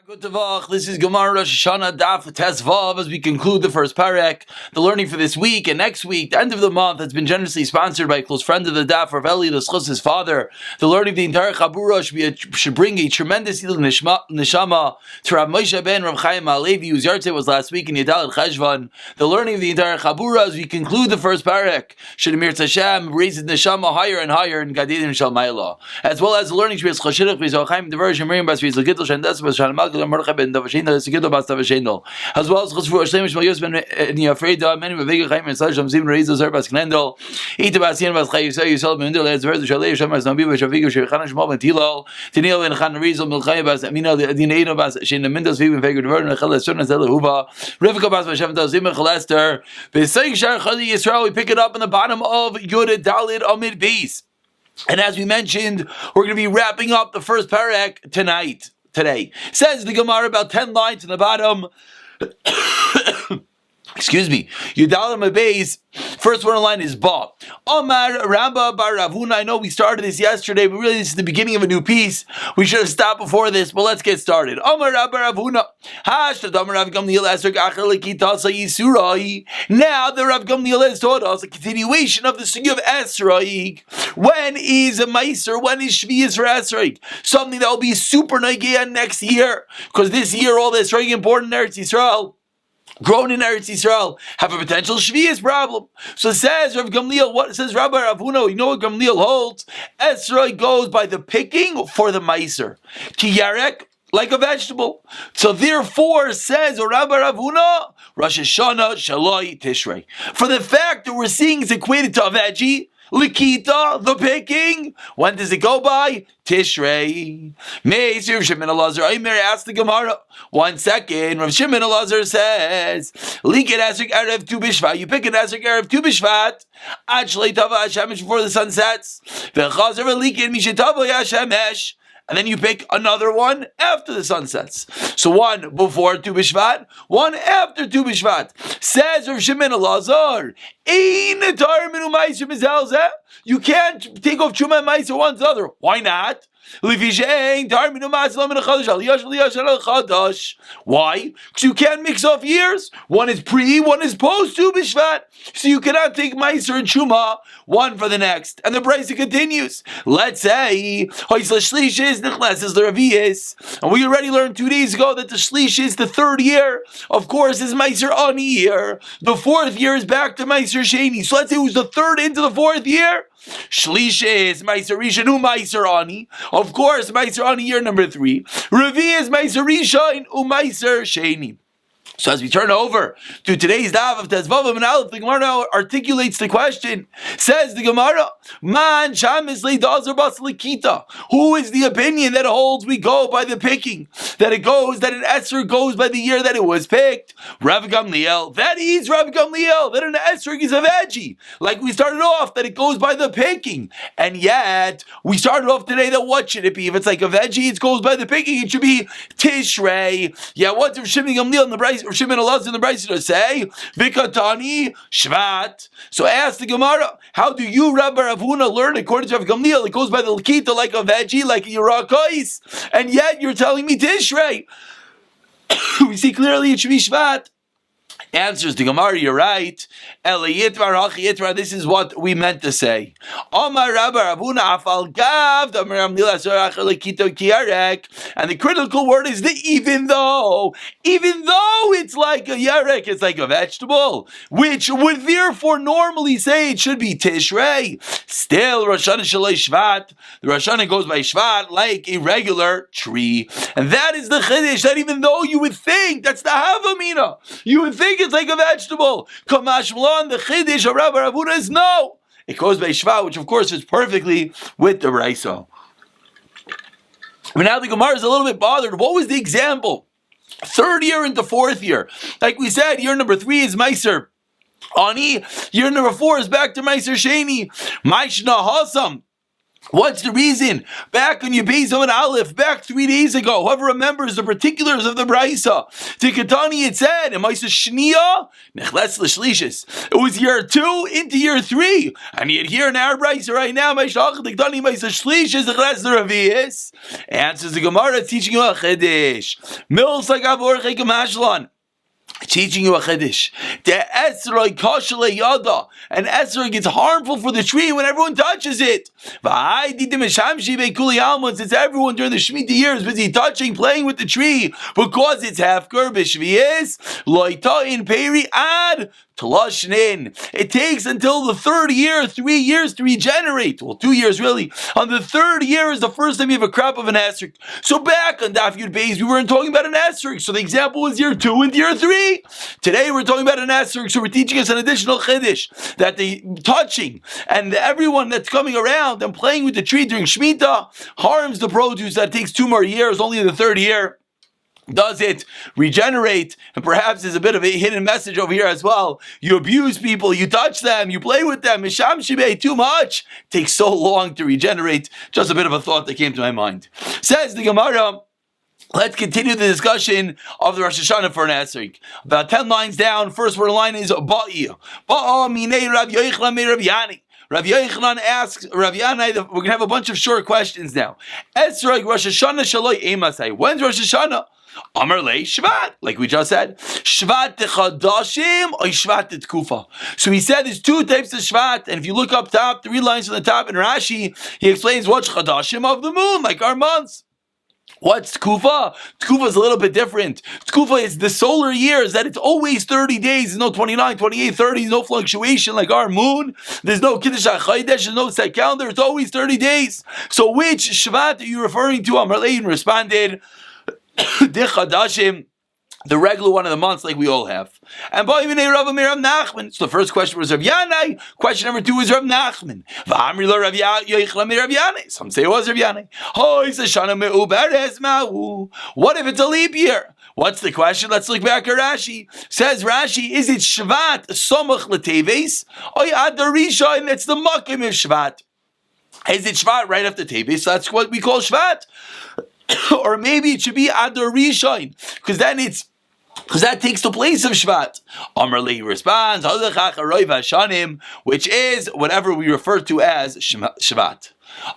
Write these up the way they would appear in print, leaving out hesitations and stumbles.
Good Tavach. This is Gemara Rosh HaShanah Daf Vav as we conclude the first parek. The learning for this week and next week, the end of the month, has been generously sponsored by a close friend of the Daf, Rav Eli, his father. The learning of the entire Chabura should bring a tremendous healing neshama to Rav Moshe ben Rav Chaim Alevi, whose yahrzeit was last week in Yadal Cheshvan. The learning of the entire Chabura as we conclude the first parek should Amir Tashem raise his neshama higher and higher in Gadidim Shal Ma'ila, as well as the learning should be Chashirach V'Zal Chaim the version Miriam Bas V'Zal Gittel Shendes Bas Shalmal as well as Chazfu Hashem Shmal Yos Ben Yafreda many Vega Chaim and Shalom Zim Reiz Zer Bas Knendel Ita Basian Bas Chay Yisrael Ben Indel as Verz Shalei Shem Bas Nabi Shavigo Shechan Shmal Ben Tilal Tinil and Khan Rizal Milchay Bas Amina Dinado Bas Shin Mendes Vivin Vega Devern and Chal Sun Zel Huva Rivka Bas Hashem Zim Chalester Besay Shar Chali Yisrael. We pick it up in the bottom of Yud Dalid Amid Beis, and as we mentioned, we're going to be wrapping up the first parak today. Says the Gemara about 10 lines in the bottom. Excuse me. Yudalim Abayz. First one line is Ba. Omar Rabba Bar Ravuna. I know we started this yesterday, but really this is the beginning of a new piece. We should have stopped before this, but let's get started. Omar Rabba Ravuna. Now the Rav Gamliel has taught us a continuation of the sugya of Esrog. When is a Meiser? When is Shvius for Esrog? Something that will be super nagea next year, because this year all the Esrog important in Eretz Yisrael, grown in Eretz Yisrael, have a potential Shvius problem. So it says Rav Gamliel, what says Rabbi Ravuna, you know what Gamliel holds? Esrog goes by the picking for the Meiser. Ki Yarek, like a vegetable. So therefore, says Rabbi Ravuna, Rosh HaShanah Shaloi Tishrei. For the fact that we're seeing it's equated to a veggie, Likita, the picking. When does it go by? Tishrei. Meisir Shimon Elazar. Aimer asked the Gemara. 1 second. Rav Shimon Elazar says, Liket Esrik Erev Tu Bishvat. You pick an Esrik Erev Tu Bishvat. Ad Shlei Tava Hashemesh before the sun sets. Ve'chazer Liket Mishetava Hashemesh. And then you pick another one after the sun sets. So one before Tu B'Shvat, one after Tu B'Shvat. Says Rav Shimon Elazar, you can't take off Truma and Meiser one to the other. Why not? Why? Because you can't mix off years. One is pre, one is post Tu B'Shvat. So you cannot take Meiser and Truma one for the next. And the Brisa continues. Let's say Shlish is the Ravi'is. And we already learned 2 days ago that the Shlish is the third year. Of course, is Meiser Ani year. The fourth year is back to Meiser Sheni. So let's say who's the third into the fourth year? Shlish is Meiser Rishon Meiser Ani. Of course, Meiser Ani year number 3. Ravi is Meiser Rishon Meiser Sheni. So as we turn over to today's Daf of Tezvav and Aleph, the Gemara now articulates the question. Says the Gemara, Man Shamisli Dazer Bas Likita. Who is the opinion that holds we go by the picking? That an Esrog goes by the year that it was picked? Rav Gamliel. That is Rav Gamliel. That an Esrog is a veggie. Like we started off, that it goes by the picking. And yet, we started off today that what should it be? If it's like a veggie, it goes by the picking. It should be Tishrei. Yeah, what's Rav Shimon Gamliel in the Bryce? Or Shimon Elazar in the Brisa to say, Vikatani Shvat. So ask the Gemara, how do you, Rabbi Ravuna, learn according to Rav Gamliel? It goes by the Lakita like a veggie, like a Yerakais, and yet you're telling me Tishrei. We see clearly it should be Shvat. Answers the Gemara, you're right. This is what we meant to say. And the critical word is the even though. Even though it's like a yarek, it's like a vegetable, which would therefore normally say it should be Tishrei. Still, Rosh HaShanah Shalei Shvat. The Rosh HaShanah goes by Shvat like a regular tree. And that is the Chiddush, that even though you would think, that's the Havamina, you would think it's like a vegetable. Kamash Malon, the Chiddush of Rabbi Ravuna is no. It goes by Shvat, which of course is perfectly with the Raisa. But now the Gemara is a little bit bothered. What was the example? Third year into fourth year. Like we said, year number 3 is Meiser Ani. Year number 4 is back to Meiser Sheni. Maishna Hasam. What's the reason? Back on Yebezom and Aleph, back 3 days ago, whoever remembers the particulars of the Braisa, Tikatani it said, it was year 2 into year 3, and yet here in our Braisa right now, answers the Gemara, teaching you a Chedesh. Teaching you a chiddush. The esrog kashale yada. An esrog gets harmful for the tree when everyone touches it. Since everyone during the Shemitah year is busy touching, playing with the tree, because it's hefker b'shviyis loita in peri ad Talashnin. It takes until the third year, 3 years to regenerate. Well, 2 years really. On the third year is the first time you have a crop of an esrog. So back on Daf Yud Beis, we weren't talking about an esrog. So the example was year 2 and year 3. Today we're talking about an esrog. So we're teaching us an additional chiddush that the touching and everyone that's coming around and playing with the tree during Shemitah harms the produce. That takes 2 more years. Only in the third year does it regenerate. And perhaps there's a bit of a hidden message over here as well. You abuse people, you touch them, you play with them, Misham Shibei, too much. It takes so long to regenerate. Just a bit of a thought that came to my mind. Says the Gemara, let's continue the discussion of the Rosh HaShanah for an esrog. About 10 lines down, first word line is Ba'i. Ba'a minei Rav Yochanan me Rav Yani. Rav Yochanan asks Rav Yanai, we're going to have a bunch of short questions now. Esrog Rosh HaShanah shaloi emasai. When's Rosh HaShanah? Amar lei Shvat, like we just said. Shvat chadashim or Shvat tkufa. So he said there's 2 types of Shvat, and if you look up top, 3 lines from the top in Rashi, he explains what's chadashim of the moon, like our months. What's Tkufa? Tkufa is a little bit different. Tkufa is the solar years, that it's always 30 days. There's no 29, 28, 30. There's no fluctuation like our moon. There's no Kiddush HaChodesh. There's no set calendar. It's always 30 days. So which Shvat are you referring to? Amar Lein responded, Dechadashim, the regular one of the months like we all have. And so the first question was Rav Yanai. Question number 2 is Rav Nachman. Some say it was Rav Yanai. What if it's a leap year? What's the question? Let's look back at Rashi. Says Rashi, is it Shvat Somach L'Teves? Or Ad Rishon, and it's the Makim of Shvat. Is it Shvat right after Teves? That's what we call Shvat. Or maybe it should be Adar Rishon, because that takes the place of Shvat. Amar Lehi responds, which is whatever we refer to as Shvat.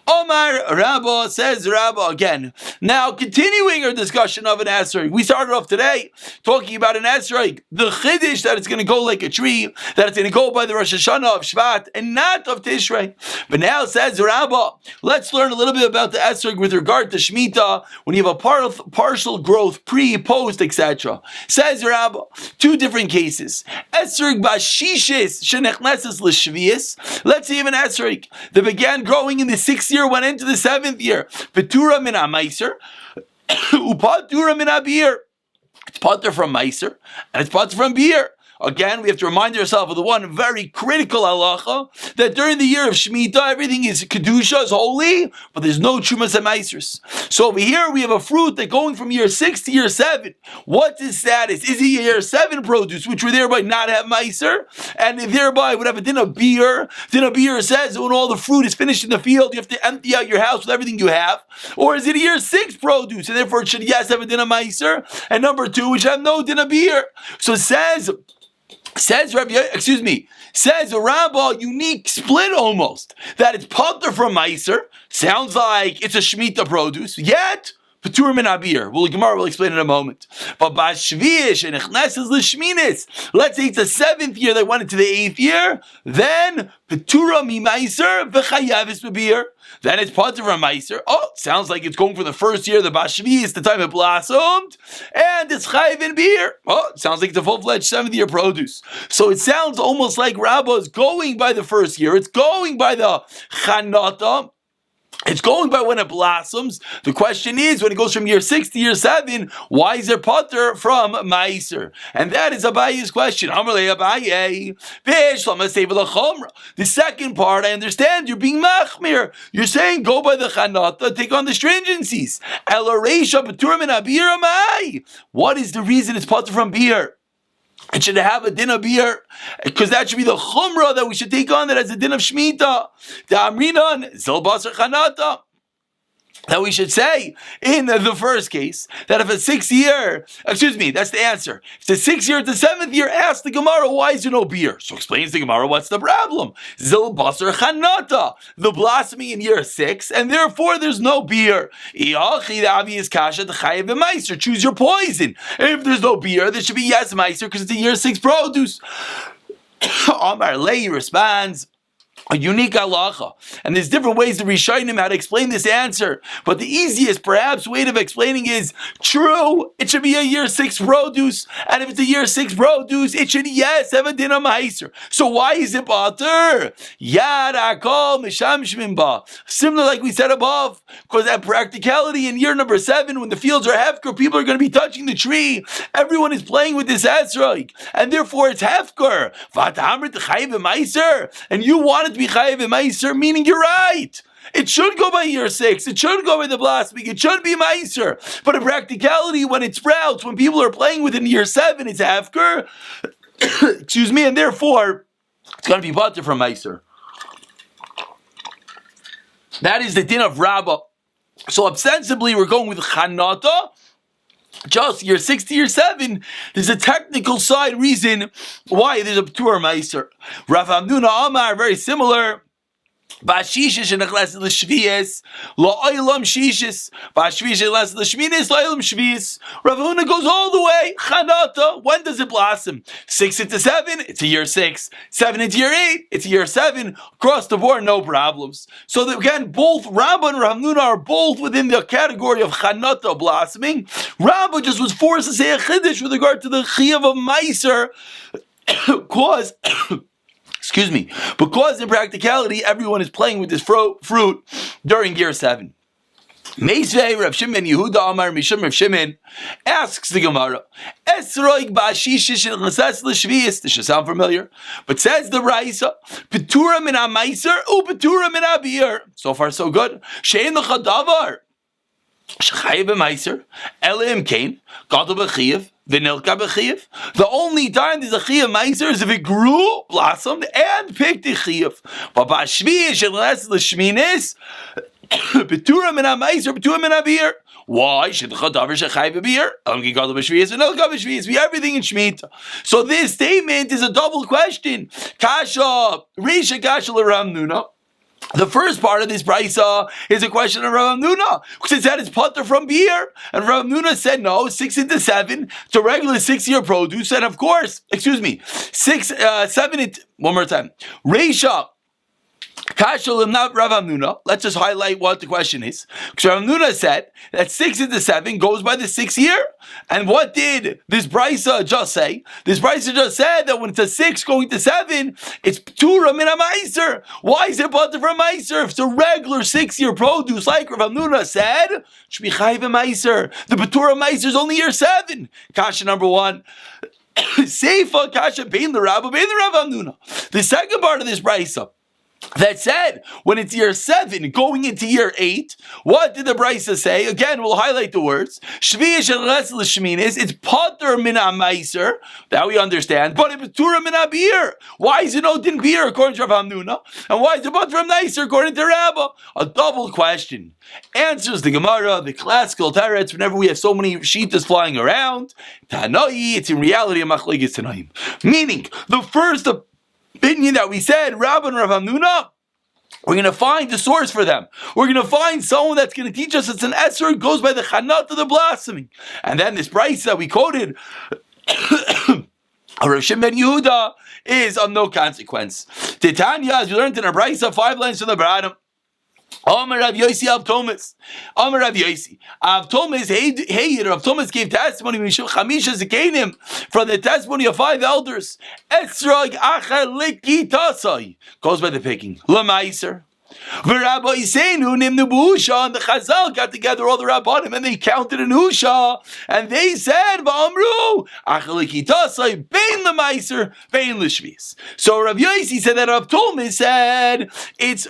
Omar Rabba, says Rabba again. Now, continuing our discussion of an esrog, we started off today talking about an esrog, the chiddush that it's going to go like a tree, that it's going to go by the Rosh HaShanah of Shvat and not of Tishrei. But now, says Rabba, let's learn a little bit about the esrog with regard to Shemitah when you have a partial growth, pre, post, etc. Says Rabba, 2 different cases. Esrog bashishis shenechneses l'shvius. Let's say you have an esrog that began growing in the 6th year, went into the 7th year. Petura min ha-meiser, upatura min ha-beer. It's patur from meiser, and it's patur from beer. Again, we have to remind ourselves of the one very critical halacha, that during the year of Shemitah, everything is Kedusha, is holy, but there's no Trumas and Meisers. So over here, we have a fruit that going from year 6 to year 7. What's its status? Is it year 7 produce, which would thereby not have Meiser, and thereby would have a din of beer? Din of beer says that when all the fruit is finished in the field, you have to empty out your house with everything you have. Or is it a year 6 produce, and therefore it should yes have a din of Meiser, and number 2, which have no din of beer? So it says a Rabbah, unique split almost, that it's patur from Meiser, sounds like it's a Shemitah produce, yet Petur min habir. Well, the Gemara will explain in a moment. But b'shviyish and echneses l'shminis. Let's say it's the 7th year that went into the 8th year. Then Petura mi meiser v'chayavis b'bir. Then it's patur from meiser. Oh, sounds like it's going from the 1st year, the b'shviyish, the time it blossomed, and it's chayiv in beer. Oh, it sounds like it's a full-fledged 7th year produce. So it sounds almost like Rabbah is going by the 1st year. It's going by the chanata. It's going by when it blossoms. The question is, when it goes from year 6 to year 7, why is there patur from Meiser? And that is Abaye's question. The second part, I understand, you're being machmir. You're saying, go by the chanata, take on the stringencies. What is the reason it's patur from beer? it should have a din of beer, because that should be the chumrah that we should take on that as a din of shmita. The amrinan zil basar chanata. That we should say in the first case that if a 6 year, that's the answer. If the 6 year, the 7th year, ask the Gemara, why is there no beer? So explains the Gemara, what's the problem? Zil basar chanata, the blossoming in year 6, and therefore there's no beer. The obvious kasha, the chayev meiser, choose your poison. If there's no beer, there should be yes meiser because it's a year 6 produce. Amar Lei responds, a unique halacha, and there's different ways to Rishonim how to explain this answer. But the easiest, perhaps, way of explaining is true. It should be a year 6 produce, and if it's a year 6 produce, it should have a din of meiser. So why is it bater? Yad akol misham shmimba. Similar, like we said above, because that practicality in year number 7, when the fields are hefker, people are going to be touching the tree. Everyone is playing with this esrog, and therefore it's hefker. And you want it to be chayev meiser, meaning you're right. It should go by year 6. It should go by the blossoming. It should be meiser. But in practicality, when it sprouts, when people are playing with it in year 7, it's hefker. And therefore, it's going to be butter from meiser. That is the din of Rabbah. So ostensibly, we're going with chanata. Just year 6 to year 7, there's a technical side reason why there's a P'tur Meiser. Rav Hamnuna Amar, very similar. Ba'shishish nechleset l'shviyes la'olam shishis. Ba'shviyes nechleset l'shminis la'olam shviyes. Rav Huna goes all the way. Chanata. When does it blossom? 6 into 7, it's a year 6. 7 into year 8, it's a year 7. Across the board, no problems. So that, again, both Rabbah and Rav Huna are both within the category of chanata, blossoming. Rabbah just was forced to say a chiddush with regard to the chiyuv of meiser, cause. Because in practicality, everyone is playing with this fruit during year 7. Meisvei Rav Shimon Yehuda Amar Mishum Rav Shimon asks the Gemara, Esroig ba'ashishish nechleses l'shviyis. This should sound familiar, but says the Raisa, Petura min ha'meiser u'petura min ha'bir. So far, so good. Shein l'cha davar shechayev b'meiser elim kain gadol b'chiyev. The only time there's a chiyuv meiser is if it grew, blossomed, and picked a chiyuv. But ba'shviyish unless l'shminis, betura min ha'meiser, betura min ha'bir. Why should the chadavar shechayev b'bir? Only gadol b'shviyis and elka b'shviyis. We have everything in shmita. So this statement is a double question. Kasha, Risha Kasha l'Ram Nuna. The first part of this brisa is a question of Rav Nuna, because it said it's putter from beer, and Rav Nuna said no, 6 into 7 to regular 6-year produce, and of course, 7 one more time. Reisha Kashalim, not Rav Hamnuna. Let's just highlight what the question is. Because Rav Hamnuna said that 6 into 7 goes by the 6th year. And what did this brisa just say? This brisa just said that when it's a 6 going to 7, it's P'tura min ha'meiser. Why is it butter from meiser? If it's a regular 6-year produce, like Rav Hamnuna said, it should be chayiv meiser. The P'tura meiser is only year 7. Kasha number 1. Seifa kasha bein the Rav Hamnuna. The second part of this brisa that said, when it's year 7, going into year 8, what did the Brisa say? Again, we'll highlight the words. Shviyish unless l'shminis, it's pater min ha'meiser, that we understand, but it's patur min ha'bir. Why is it no din beer according to Rav Hamnuna? And why is it pater from nicer according to Rabbah? A double question. Answers the Gemara, the classical teretz, whenever we have so many shitas flying around, Tanoi, it's in reality a machlekes tanaim. Meaning, the first opinion that we said, Rabbah and Rav Hamnuna, we're going to find the source for them. We're going to find someone that's going to teach us it's an Esser, it goes by the Chanat of the blossoming. And then this price that we quoted, Rav Shimon ben Yehuda, is of no consequence. Titania, as we learned in our Brisa, 5 lines from the bottom. Amar Rav Yosi Av Thomas. Amar Rav Yosi. Av Thomas, hey, Rav Thomas gave testimony Chamisha Zekanim from the testimony of 5 elders. Esrog Achar Liki Tasai goes by the picking. Lamaiser. V'Rabbi Yiseinu Nimnu B'Husha, and the Chazal got together all the Rabbanim and they counted in Husha and they said V'Amru Achar Liki Tasai Bein Lamaiser Bein Lishvis. So Rav Yosi said that Rav Thomas said it's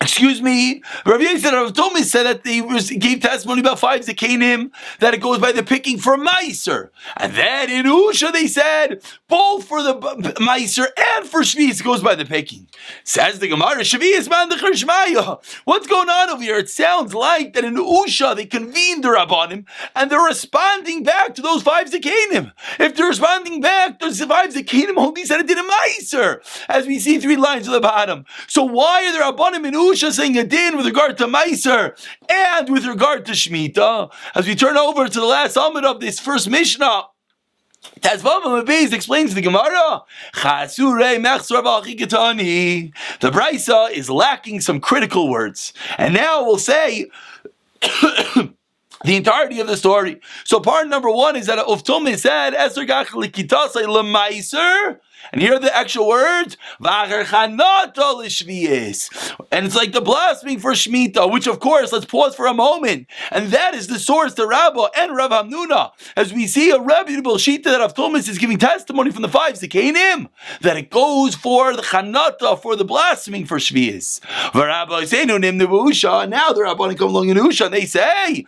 Excuse me, Rav Yosef Rav Tomi said that they gave testimony about 5 Zekanim, that it goes by the picking for Meiser. And then in Usha they said, both for the Meiser and for Shvius it goes by the picking. Says the Gemara, Shvius man d'char Shmaya. What's going on over here? It sounds like that in Usha they convened the Rabbanim and they're responding back to those 5 Zekanim. If they're responding back to those 5 Zekanim, only said it did a Meiser, as we see 3 lines at the bottom. So why are the Rabbanim in Usha saying a din with regard to Meiser and with regard to Shemitah? As we turn over to the last summit of this first Mishnah, Tazvav Mabeis explains the Gemara. The Brisa is lacking some critical words, and now we'll say the entirety of the story. So part number 1 is that Uftome said Eser Gach Likitasei Lemeiser. And here are the actual words, and it's like the blaspheming for Shemitah, which of course, let's pause for a moment, and that is the source to Rabbah and Rav Hamnuna, as we see a reputable Shita that Rav Thomas is giving testimony from the 5 Zekanim, that it goes for the Chanata, for the blaspheming for Shvius. Now the Rabbanim come along in Usha, and they say,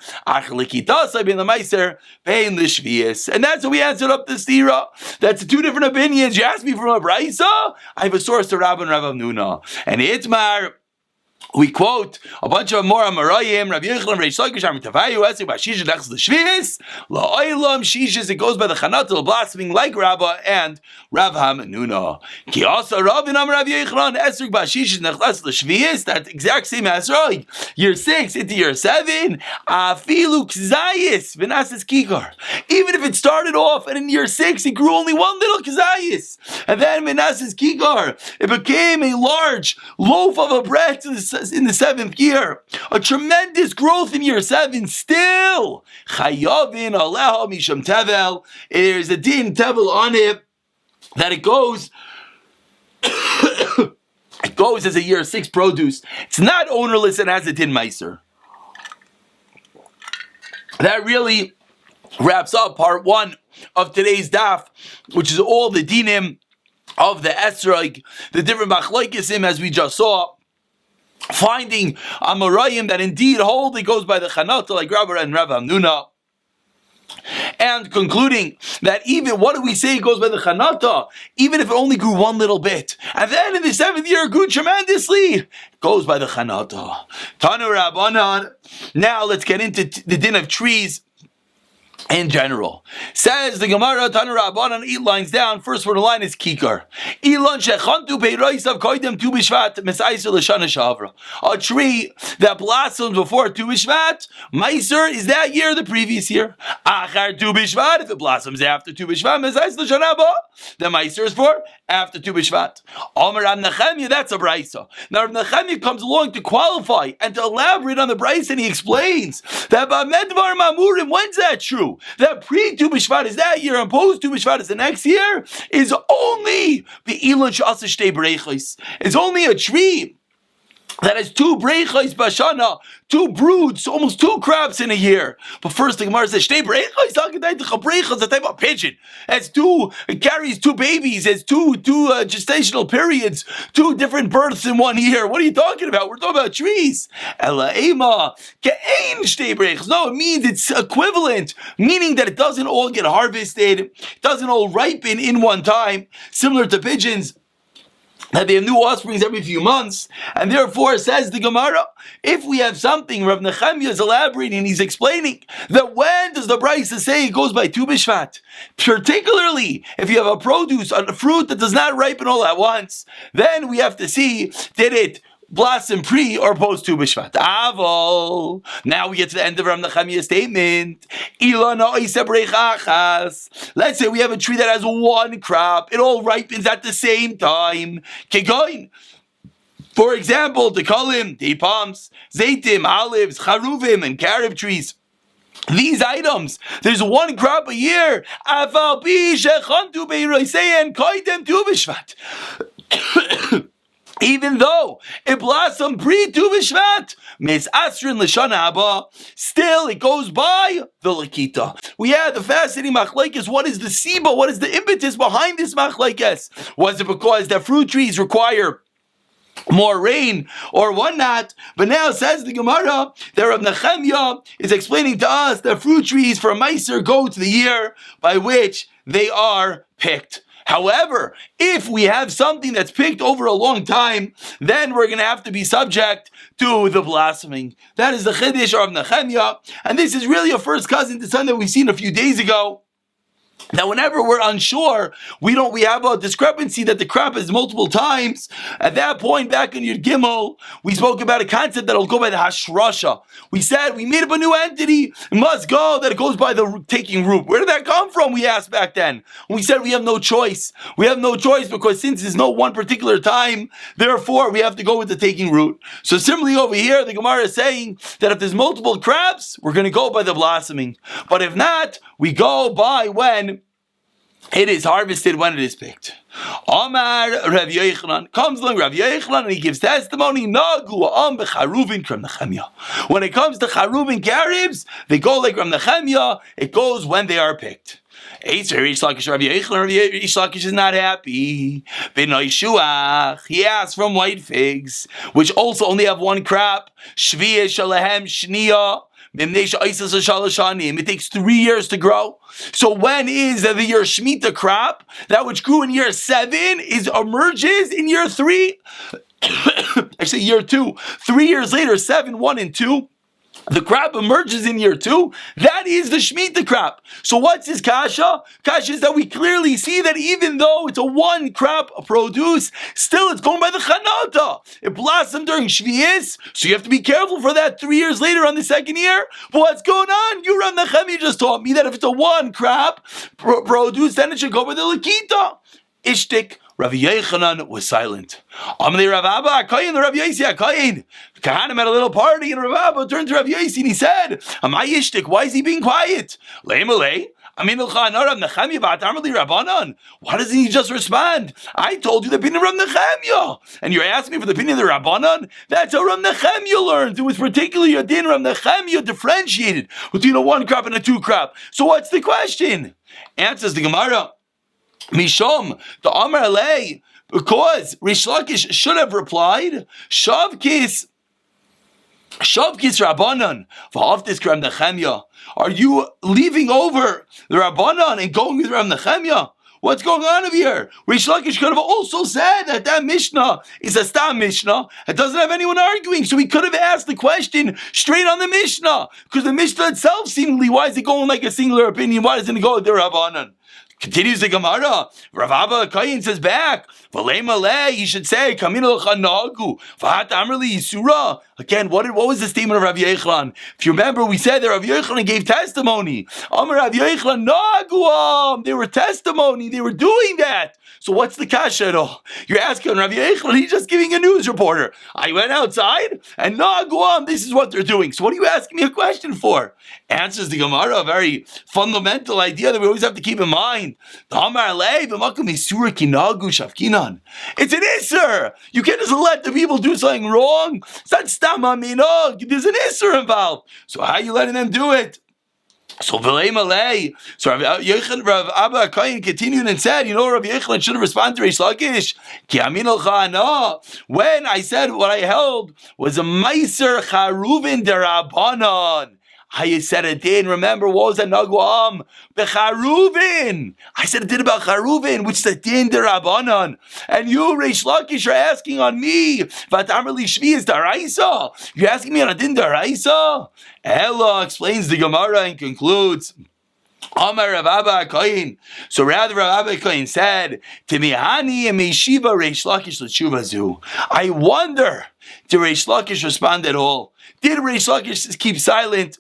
and that's how we answered up the Stira. That's 2 different opinions. You asked me from a Brisa, I have a source to Rabban Rav Hamnuna. And Itmar, we quote a bunch of more Amarayim, Rabbi Yechon, Reish Lakish, Amar Tavayu, Esek, Bashisha, Dechs, the Shvius, La'olam, Shishis, it goes by the Chanatel, blaspheming like Rabbah and Rav Hamnuna. Ki also Rabin Amar Rabbi Yechon, Esek, Bashisha, Dechs, the Shvius, that exact same Esrog, year 6 into year 7, Afilu Kzayis, Vinasas Kikar. Even if it started off and in year 6, it grew only one little Kzayis, and then Vinasas Kikar, it became a large loaf of a bread in the 7th year, a tremendous growth in year 7 still. Chayavin aleha misham tevel. There's a din tevel on it that it goes it goes as a year 6 produce. It's not ownerless and has a din meiser. That really wraps up part 1 of today's daf, which is all the dinim of the esrog, the different machlokeisim as we just saw. Finding Amarayim that indeed hold it goes by the Chanata like Rabba and Rav Hamnuna, and concluding that even what do we say it goes by the Chanata, even if it only grew one little bit, and then in the 7th year it grew tremendously, it goes by the Chanata. Tanu Rabbanan. Now let's get into the din of trees in general. Says the Gemara, Tanu Rabbanan, 8 lines down. First word of the line is Kikar. Ilon shechantu peiroisav koidem Tu B'Shvat Mesaiser l'Shana Shavra. A tree that blossoms before Tu B'Shvat, Meiser is that year, the previous year. Achar Tu B'Shvat, if it blossoms after Tu B'Shvat, Mesaiser l'Shana Haba, then Meiser is for after Tu B'Shvat. Omer Rav Nechemia, that's a Brisa. Now Rav Nechemia comes along to qualify and to elaborate on the Brisa, and he explains that Ba'medvar Mamurim, when's that true? That pre-Tu B'Shvat is that year and post-Tu B'Shvat is the next year, is only the Elon Sh'asa Shtei Breichos. It's only a tree that has 2 breichos b'shana, 2 broods, almost 2 crops in a year. But first the Gemara says, Shtei breichos, breichos, a type of pigeon. It carries 2 babies, has two gestational periods, 2 different births in 1 year. What are you talking about? We're talking about trees. Ela ema, ke'ein shtei breichos. No, it means it's equivalent, meaning that it doesn't all get harvested, it doesn't all ripen in one time, similar to pigeons, that they have new offsprings every few months, and therefore, says the Gemara, if we have something, Rav Nechemia is elaborating, he's explaining that when does the Brisa say it goes by Tu B'Shvat? Particularly, if you have a produce, a fruit that does not ripen all at once, then we have to see, did it blossom pre or post Tu B'Shvat? Avol. Now we get to the end of Rav Nechemia's statement. Let's say we have a tree that has 1 crop. It all ripens at the same time. Kegoin. For example, the kolim, the palms, zaitim, olives, charuvim, and carob trees. These items, there's 1 crop a year. Aval bi shechantu beirosein koidem Tu B'Shvat. Even though it blossomed pre-Tu B'Shvat, Mis Asrin L'Shana Haba, still it goes by the Lakita. We had the fascinating machlekes. What is the siba? What is the impetus behind this machlekes? Was it because the fruit trees require more rain or whatnot. But now says the Gemara that Rav Nechemya is explaining to us that fruit trees for Meiser go to the year by which they are picked. However, if we have something that's picked over a long time, then we're going to have to be subject to the blossoming. That is the Chiddush of Nechemya, and this is really a first cousin to something that we've seen a few days ago. Now, whenever we're unsure, we have a discrepancy that the crop is multiple times. At that point, back in Yud Gimel, we spoke about a concept that'll go by the Hashrasha. We said we made up a new entity. It must go that it goes by the taking root. Where did that come from? We asked back then. We said we have no choice. We have no choice because since there's no one particular time, therefore we have to go with the taking root. So similarly over here, the Gemara is saying that if there's multiple crops, we're going to go by the blossoming. But if not, we go by when it is harvested, when it is picked. Amar Rav Yochanan comes along Rav Yochanan and he gives testimony. Nagu am becharuvin Rav Nechemya. When it comes to charuvin caribs, they go like Rav Nechemya. It goes when they are picked. Eitzir Rish Lakish Rav Yochanan. Rish Lakish is not happy. B'noi shuach. He asks from white figs, which also only have one crop. Shviyah shalahem shniya. It takes 3 years to grow. So when is the year Shemitah crop? That which grew in year 7 emerges in year 3. Actually, year 2. 3 years later, 7, 1, and 2. The crop emerges in year 2. That is the Shemitah crop. So what's his kasha? Kasha is that we clearly see that even though it's a one crop produce, still it's going by the chanata. It blossomed during Shvi'is, so you have to be careful for that 3 years later on the second year. But what's going on? You Rav Nechemya just taught me that if it's a one crop produce, then it should go by the Lakita. Ishtik. Rav Yochanan was silent. Amalei Rav Abba HaKohen, the Rav Yosi HaKohen. The Kahanim had a little party, and Rav Abba turned to Rav Yosi and he said, Amai Ishtik, why is he being quiet? Leimalei. Why doesn't he just respond? I told you the opinion of Rav Nechemya, and you're asking me for the opinion of the Rabbanan? That's how Rav Nechemya learned. It was particularly a din Rav Nechemya differentiated between a one crop and a two crop. So what's the question? Answers the Gemara. Mishom, the Amar Alei, because Rish Lakish should have replied, Shavkis Rabbanan, V'havtis Rav Nechemya. Are you leaving over the Rabbanan and going with Rav Nechemya? What's going on over here? Rish Lakish could have also said that Mishnah is a Stam Mishnah. It doesn't have anyone arguing. So he could have asked the question straight on the Mishnah. Because the Mishnah itself, seemingly, why is it going like a singular opinion? Why doesn't it go with the Rabbanan? Continues the Gemara. Rav Abba HaKohen says back, you should say, again, what was the statement of Rav Yochanan? If you remember, we said that Rav Yochanan gave testimony. Rav Yochanan, they were testimony, they were doing that. So what's the kasha at all? You're asking Rav Yochanan, he's just giving a news reporter. I went outside, and this is what they're doing. So what are you asking me a question for? Answers the Gemara, a very fundamental idea that we always have to keep in mind. It's an isser. You can't just let the people do something wrong. It's not stam aminog. There's an isser involved. So how are you letting them do it? So Rav Abba HaKohen continued and said, Rav Yochanan should have responded to Rish Lakish. When I said what I held was a Meiser Charuvin Derabanan. I said it did. Remember, what was that Naguam? Becharuvin. I said it did about Charuvin, which is a din derabanan. And you, Reish Lakish, are asking on me. Vatamrli Shvi is daraisa. You're asking me on a din daraisa? Ella explains the Gemara and concludes. Amar Rav Abba HaKohen. So rather, Rav Abba HaKohen said, Timihani and Meishiva Reish Lakish l'tshuvazu. I wonder, did Reish Lakish respond at all? Did Reish Lakish keep silent?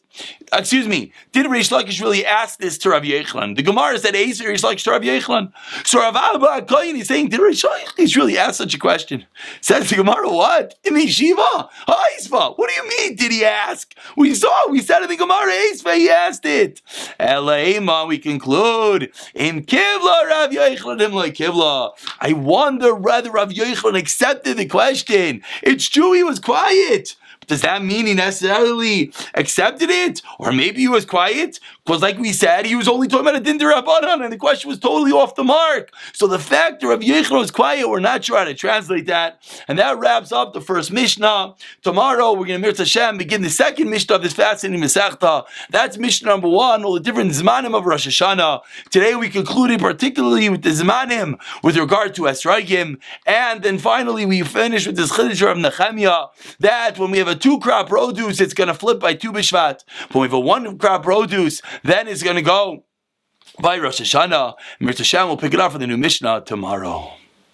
Did Reish Lakish really ask this to Rav Yochanan? The Gemara said, Reish Lakish to Rav Yochanan. So Rav Abba HaKohen is saying, did Reish Lakish really ask such a question? Says the Gemara, what? In Yeshiva? Haisva. What do you mean, did he ask? We said in the Gemara, Haisva, he asked it. Elaima, we conclude, in Kivla, Rav Yochanan, him like Kivla. I wonder whether Rav Yochanan accepted the question. It's true he was quiet. Does that mean he necessarily accepted it? Or maybe he was quiet? Because like we said, he was only talking about a din d'Rabbanan, and the question was totally off the mark. So the fact that Rabbi Yechon was quiet, we're not sure how to translate that. And that wraps up the first Mishnah. Tomorrow, we're going to, Mirz Hashem, begin the second Mishnah of this fascinating Masechta. That's Mishnah number 1, all the different Zmanim of Rosh Hashanah. Today, we concluded particularly with the Zmanim with regard to Esrogim. And then finally, we finish with this Chiddush of Nehemiah, that when we have a 2-crop produce, it's going to flip by Tu B'Shvat. But when we have a 1-crop produce, then it's going to go by Rosh Hashanah. Mirz Hashem will pick it up for the new Mishnah tomorrow.